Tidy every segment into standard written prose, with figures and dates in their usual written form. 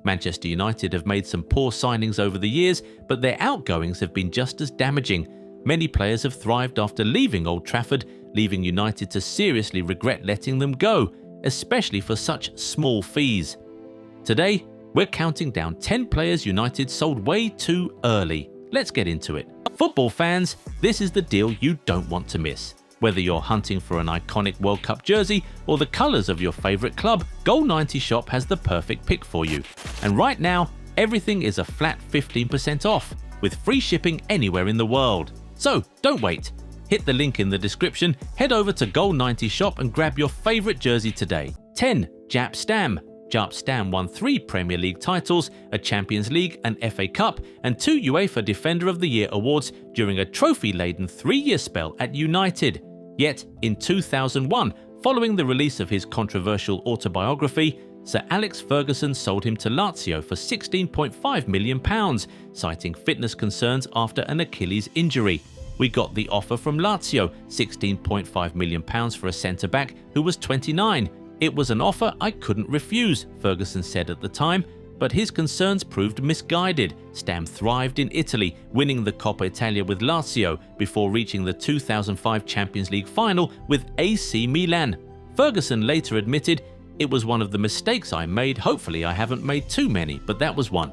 Manchester United have made some poor signings over the years, but their outgoings have been just as damaging. Many players have thrived after leaving Old Trafford, leaving United to seriously regret letting them go, especially for such small fees. Today, we're counting down 10 players United sold way too early. Let's get into it. Football fans, this is the deal you don't want to miss. Whether you're hunting for an iconic World Cup jersey or the colours of your favourite club, Goal90 Shop has the perfect pick for you. And right now, everything is a flat 15% off, with free shipping anywhere in the world. So don't wait. Hit the link in the description, head over to Goal90 Shop and grab your favourite jersey today. 10. Jaap Stam. Jaap Stam won 3 Premier League titles, a Champions League, an FA Cup, and 2 UEFA Defender of the Year awards during a trophy-laden 3-year spell at United. Yet, in 2001, following the release of his controversial autobiography, Sir Alex Ferguson sold him to Lazio for £16.5 million, citing fitness concerns after an Achilles injury. We got the offer from Lazio, £16.5 million for a centre-back who was 29. It was an offer I couldn't refuse, Ferguson said at the time, but his concerns proved misguided. Stam thrived in Italy, winning the Coppa Italia with Lazio before reaching the 2005 Champions League final with AC Milan. Ferguson later admitted, "It was one of the mistakes I made. Hopefully I haven't made too many, but that was one."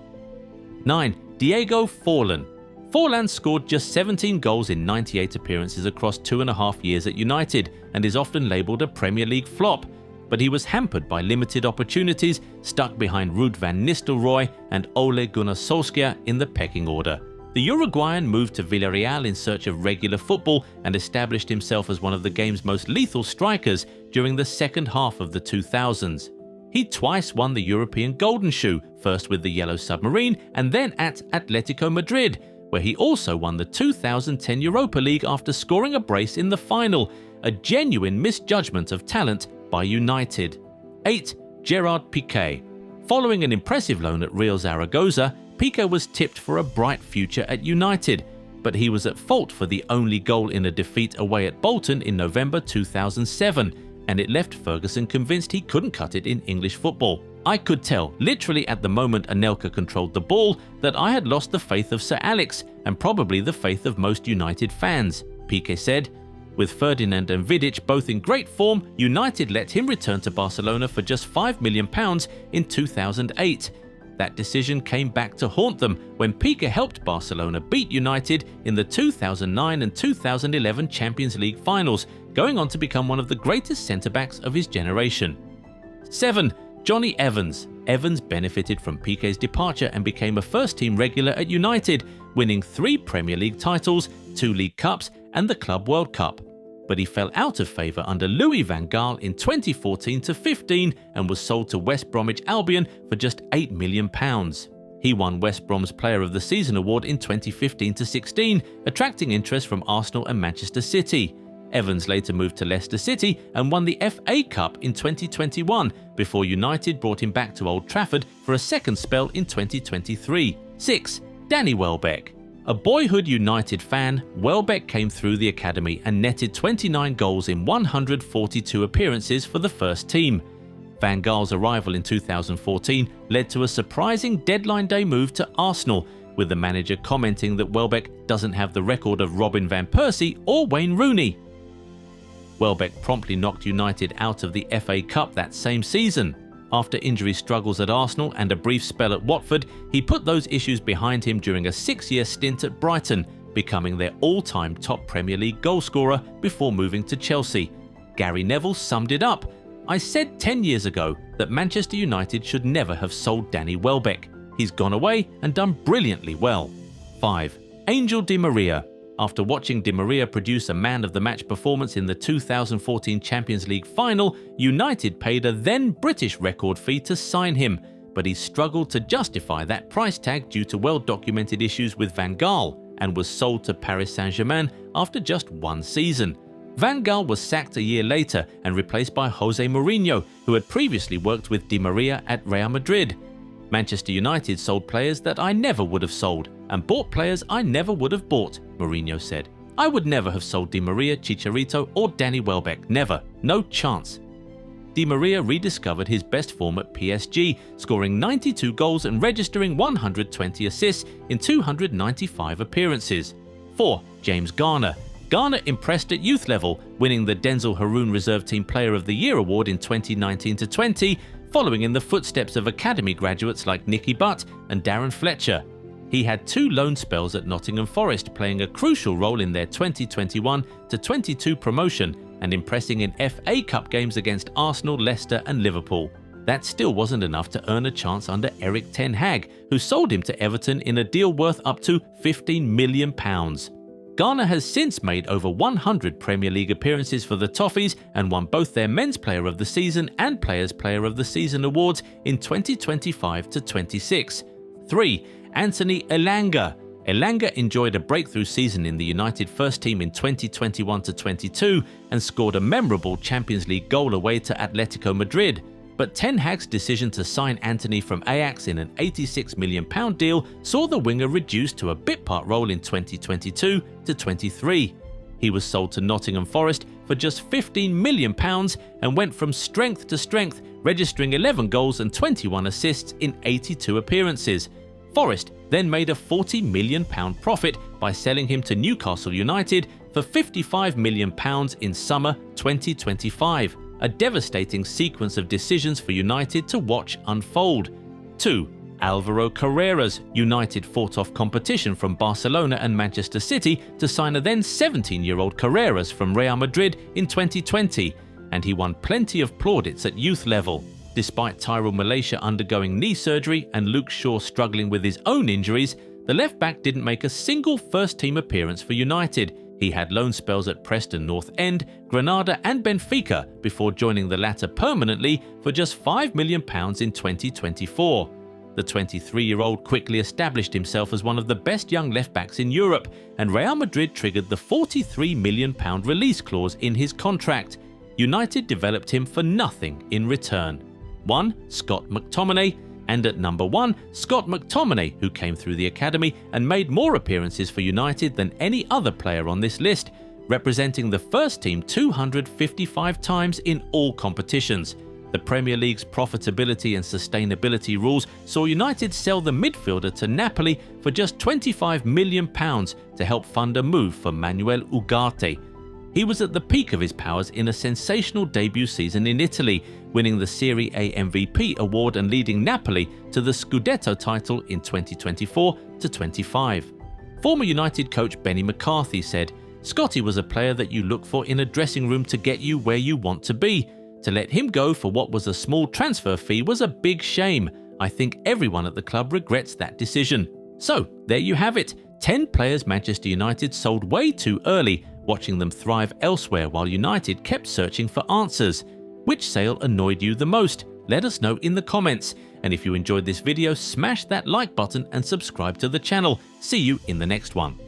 9. Diego Forlan. Forlan scored just 17 goals in 98 appearances across 2.5 years at United and is often labelled a Premier League flop. But he was hampered by limited opportunities, stuck behind Ruud van Nistelrooy and Ole Gunnar Solskjaer in the pecking order. The Uruguayan moved to Villarreal in search of regular football and established himself as one of the game's most lethal strikers during the second half of the 2000s. He twice won the European Golden Shoe, first with the Yellow Submarine and then at Atletico Madrid, where he also won the 2010 Europa League after scoring a brace in the final, a genuine misjudgment of talent by United. 8. Gerard Pique. Following an impressive loan at Real Zaragoza, Pique was tipped for a bright future at United, but he was at fault for the only goal in a defeat away at Bolton in November 2007, and it left Ferguson convinced he couldn't cut it in English football. "I could tell, literally at the moment Anelka controlled the ball, that I had lost the faith of Sir Alex, and probably the faith of most United fans," Pique said. With Ferdinand and Vidic both in great form, United let him return to Barcelona for just £5 million in 2008. That decision came back to haunt them when Pique helped Barcelona beat United in the 2009 and 2011 Champions League finals, going on to become one of the greatest centre-backs of his generation. 7. Jonny Evans. Evans benefited from Pique's departure and became a first-team regular at United, winning 3 Premier League titles, 2 League Cups and the Club World Cup. But he fell out of favour under Louis van Gaal in 2014-15 and was sold to West Bromwich Albion for just £8 million. He won West Brom's Player of the Season award in 2015-16, attracting interest from Arsenal and Manchester City. Evans later moved to Leicester City and won the FA Cup in 2021 before United brought him back to Old Trafford for a second spell in 2023. 6. Danny Welbeck. A boyhood United fan, Welbeck came through the academy and netted 29 goals in 142 appearances for the first team. Van Gaal's arrival in 2014 led to a surprising deadline day move to Arsenal, with the manager commenting that Welbeck doesn't have the record of Robin van Persie or Wayne Rooney. Welbeck promptly knocked United out of the FA Cup that same season. After injury struggles at Arsenal and a brief spell at Watford, he put those issues behind him during a 6-year stint at Brighton, becoming their all-time top Premier League goalscorer before moving to Chelsea. Gary Neville summed it up. "I said 10 years ago that Manchester United should never have sold Danny Welbeck. He's gone away and done brilliantly well." 5. Angel Di Maria. After watching Di Maria produce a man-of-the-match performance in the 2014 Champions League final, United paid a then British record fee to sign him, but he struggled to justify that price tag due to well-documented issues with Van Gaal and was sold to Paris Saint-Germain after just 1 season. Van Gaal was sacked a year later and replaced by Jose Mourinho, who had previously worked with Di Maria at Real Madrid. "Manchester United sold players that I never would have sold and bought players I never would have bought," Mourinho said. "I would never have sold Di Maria, Chicharito or Danny Welbeck. Never. No chance." Di Maria rediscovered his best form at PSG, scoring 92 goals and registering 120 assists in 295 appearances. 4. James Garner. Garner impressed at youth level, winning the Denzel Haroun Reserve Team Player of the Year award in 2019-20, following in the footsteps of academy graduates like Nicky Butt and Darren Fletcher. He had 2 loan spells at Nottingham Forest, playing a crucial role in their 2021-22 promotion and impressing in FA Cup games against Arsenal, Leicester and Liverpool. That still wasn't enough to earn a chance under Erik ten Hag, who sold him to Everton in a deal worth up to £15 million. Garner has since made over 100 Premier League appearances for the Toffees and won both their Men's Player of the Season and Players Player of the Season awards in 2025-26. 3. Anthony Elanga. Elanga enjoyed a breakthrough season in the United first team in 2021-22 and scored a memorable Champions League goal away to Atletico Madrid. But Ten Hag's decision to sign Anthony from Ajax in an £86 million deal saw the winger reduced to a bit-part role in 2022-23. He was sold to Nottingham Forest for just £15 million and went from strength to strength, registering 11 goals and 21 assists in 82 appearances. Forest then made a £40 million profit by selling him to Newcastle United for £55 million in summer 2025, a devastating sequence of decisions for United to watch unfold. 2. Alvaro Carreras. United fought off competition from Barcelona and Manchester City to sign a then 17-year-old Carreras from Real Madrid in 2020, and he won plenty of plaudits at youth level. Despite Tyrell Malaysia undergoing knee surgery and Luke Shaw struggling with his own injuries, the left-back didn't make a single first-team appearance for United. He had loan spells at Preston North End, Granada and Benfica before joining the latter permanently for just £5 million in 2024. The 23-year-old quickly established himself as one of the best young left-backs in Europe, and Real Madrid triggered the £43 million release clause in his contract. United developed him for nothing in return. 1. Scott McTominay. And at number 1, Scott McTominay, who came through the academy and made more appearances for United than any other player on this list, representing the first team 255 times in all competitions. The Premier League's profitability and sustainability rules saw United sell the midfielder to Napoli for just £25 million to help fund a move for Manuel Ugarte. He was at the peak of his powers in a sensational debut season in Italy, winning the Serie A MVP award and leading Napoli to the Scudetto title in 2024-25. Former United coach Benny McCarthy said, "Scotty was a player that you look for in a dressing room to get you where you want to be. To let him go for what was a small transfer fee was a big shame. I think everyone at the club regrets that decision." So, there you have it. 10 players Manchester United sold way too early, watching them thrive elsewhere while United kept searching for answers. Which sale annoyed you the most? Let us know in the comments. And if you enjoyed this video, smash that like button and subscribe to the channel. See you in the next one.